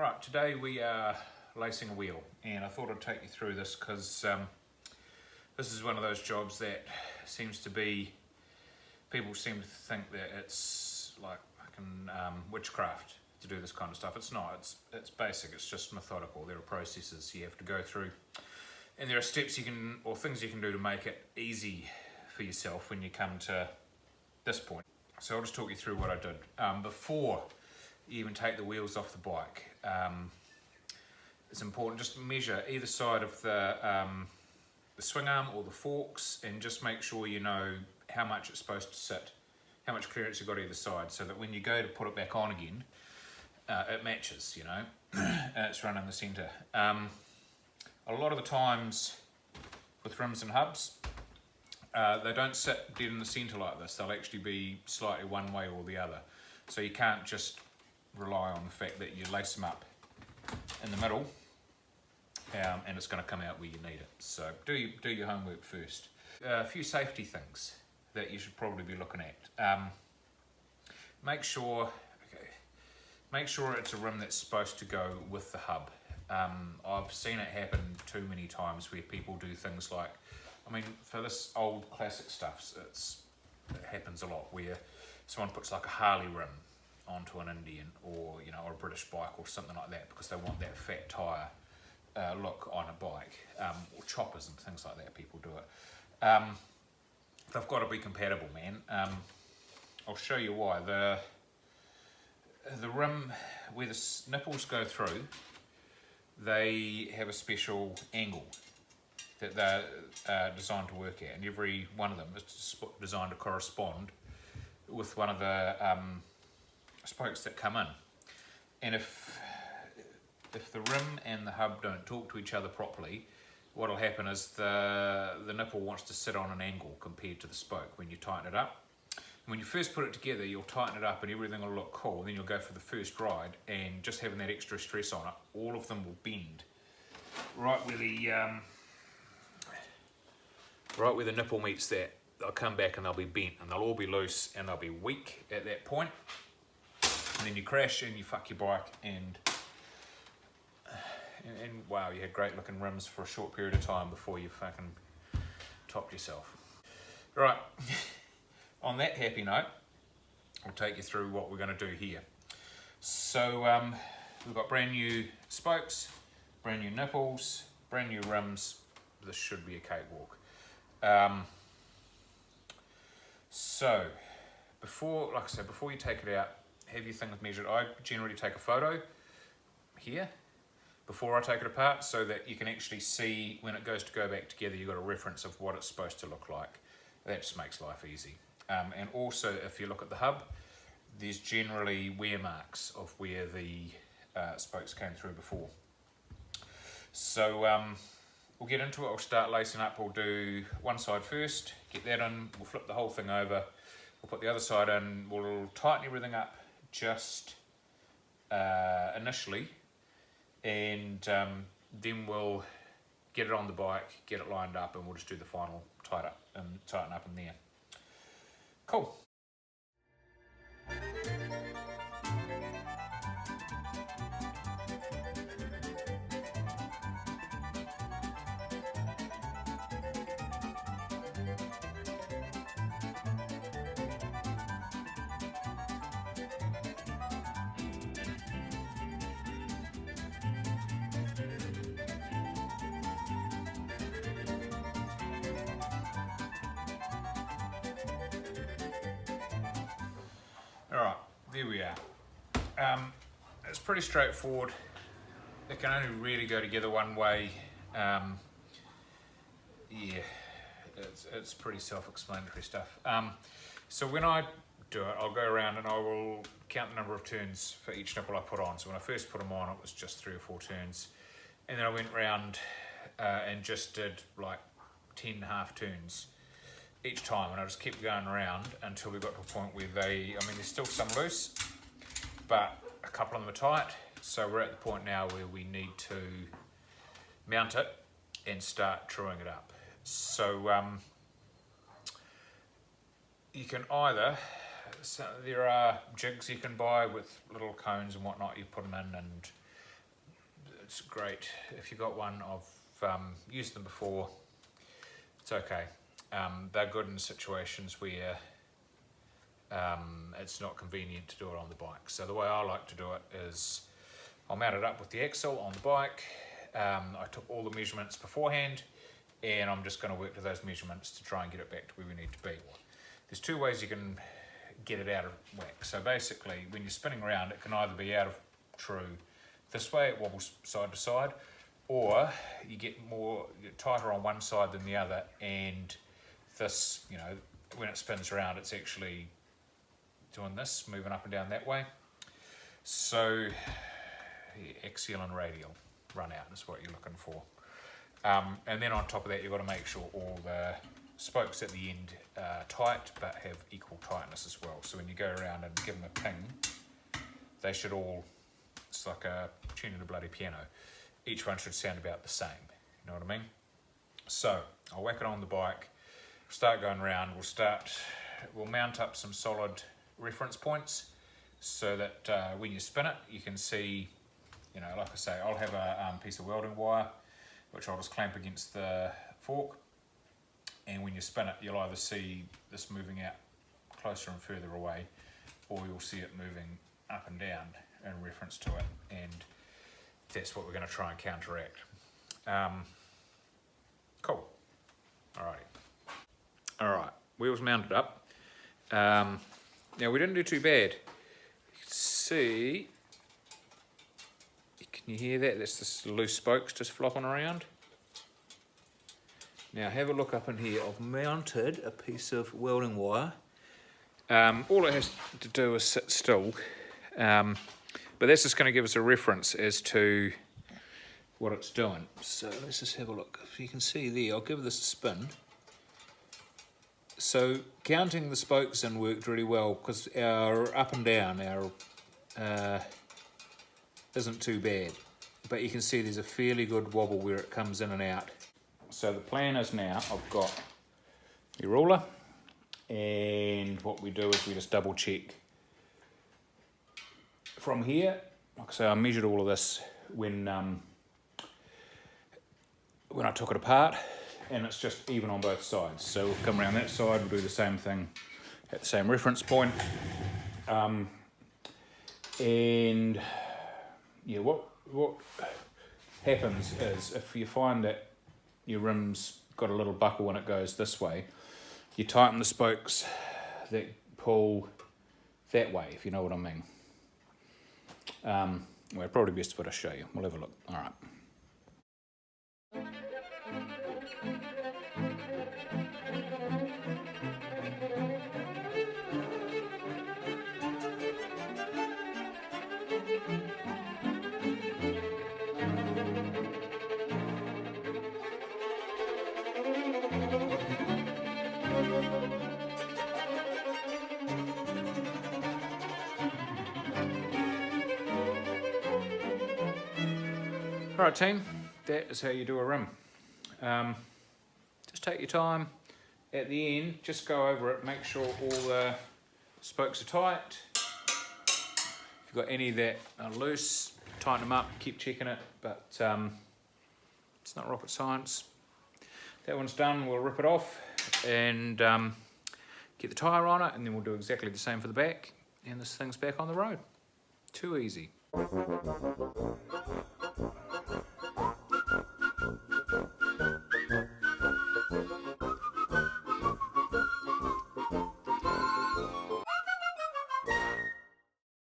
Alright, today we are lacing a wheel, and I thought I'd take you through this because this is one of those jobs that seems to be, people seem to think that it's like fucking witchcraft to do this kind of stuff. It's not, it's basic, it's just methodical. There are processes you have to go through, and there are steps you can, or things you can do to make it easy for yourself when you come to this point. So I'll just talk you through what I did. Before you even take the wheels off the bike, it's important just to measure either side of the swing arm or the forks, and just make sure you know how much it's supposed to sit, how much clearance you've got either side, so that when you go to put it back on again, it matches, you know, and it's run in the centre. A lot of the times with rims and hubs, they don't sit dead in the centre like this. They'll actually be slightly one way or the other. So you can't just rely on the fact that you lace them up in the middle and it's going to come out where you need it. So do your homework first. A few safety things that you should probably be looking at. Make sure it's a rim that's supposed to go with the hub. I've seen it happen too many times where people do things like, I mean, for this old classic stuff, it happens a lot where someone puts like a Harley rim onto an Indian, or you know, or a British bike or something like that, because they want that fat tyre look on a bike, or choppers and things like that. People do it. They've got to be compatible, man. I'll show you why. The rim where the nipples go through, they have a special angle that they're designed to work at, and every one of them is designed to correspond with one of the spokes that come in. And if the rim and the hub don't talk to each other properly, what'll happen is the nipple wants to sit on an angle compared to the spoke when you tighten it up. And when you first put it together, you'll tighten it up and everything will look cool, and then you'll go for the first ride, and just having that extra stress on it, all of them will bend right where the nipple meets that. They'll come back and they'll be bent, and they'll all be loose and they'll be weak at that point. And then you crash and you fuck your bike, and wow, you had great looking rims for a short period of time before you fucking topped yourself. Right, on that happy note, I'll take you through what we're going to do here. So we've got brand new spokes, brand new nipples, brand new rims. This should be a cakewalk. So before you take it out, have your things measured. I generally take a photo here before I take it apart, so that you can actually see when it goes to go back together, you've got a reference of what it's supposed to look like. That just makes life easy. And also, if you look at the hub, there's generally wear marks of where the spokes came through before. So we'll get into it. I'll start lacing up. We'll do one side first, get that in, we'll flip the whole thing over, we'll put the other side in, we'll tighten everything up just initially, and then we'll get it on the bike, get it lined up, and we'll just do the final tighten up in there. Cool. Alright, there we are. It's pretty straightforward. It can only really go together one way. Yeah, it's pretty self-explanatory stuff. So when I do it, I'll go around and I will count the number of turns for each nipple I put on. So when I first put them on, it was just 3 or 4 turns. And then I went round and just did like 10 half turns each time, and I just kept going around until we got to a point where there's still some loose, but a couple of them are tight. So we're at the point now where we need to mount it and start truing it up. So you can either, there are jigs you can buy with little cones and whatnot, you put them in, and it's great. If you've got one, I've used them before, it's okay. They're good in situations where it's not convenient to do it on the bike. So the way I like to do it is I'll mount it up with the axle on the bike. I took all the measurements beforehand, and I'm just going to work to those measurements to try and get it back to where we need to be. There's two ways you can get it out of whack. So basically, when you're spinning around, it can either be out of true this way, it wobbles side to side, or you get tighter on one side than the other, and this, you know, when it spins around, it's actually doing this, moving up and down that way. So axial and radial run out is what you're looking for. And then on top of that, you've got to make sure all the spokes at the end are tight but have equal tightness as well. So when you go around and give them a ping, they should all, it's like tuning a bloody piano. Each one should sound about the same, you know what I mean? So I'll whack it on the bike, start going around, we'll mount up some solid reference points so that when you spin it, you can see, you know, like I say, I'll have a piece of welding wire, which I'll just clamp against the fork. And when you spin it, you'll either see this moving out closer and further away, or you'll see it moving up and down in reference to it. And that's what we're going to try and counteract. Cool. Alright, wheels mounted up. Now we didn't do too bad. You can see, can you hear that? That's just loose spokes just flopping around. Now have a look up in here. I've mounted a piece of welding wire. All it has to do is sit still, but that's just going to give us a reference as to what it's doing. So let's just have a look. If you can see there, I'll give this a spin. So counting the spokes in worked really well because our up and down isn't too bad, but you can see there's a fairly good wobble where it comes in and out. So the plan is now I've got the ruler, and what we do is we just double check from here. Like I say, I measured all of this when I took it apart, and it's just even on both sides. So we'll come around that side, we'll do the same thing at the same reference point. And yeah, what happens is if you find that your rim's got a little buckle when it goes this way, you tighten the spokes that pull that way, if you know what I mean. Well, probably best for to show you. We'll have a look. All right. Alright team, that is how you do a rim. Just take your time. At the end, just go over it, make sure all the spokes are tight. If you've got any that are loose, tighten them up, keep checking it, but it's not rocket science. That one's done, we'll rip it off and get the tyre on it, and then we'll do exactly the same for the back, and this thing's back on the road. Too easy.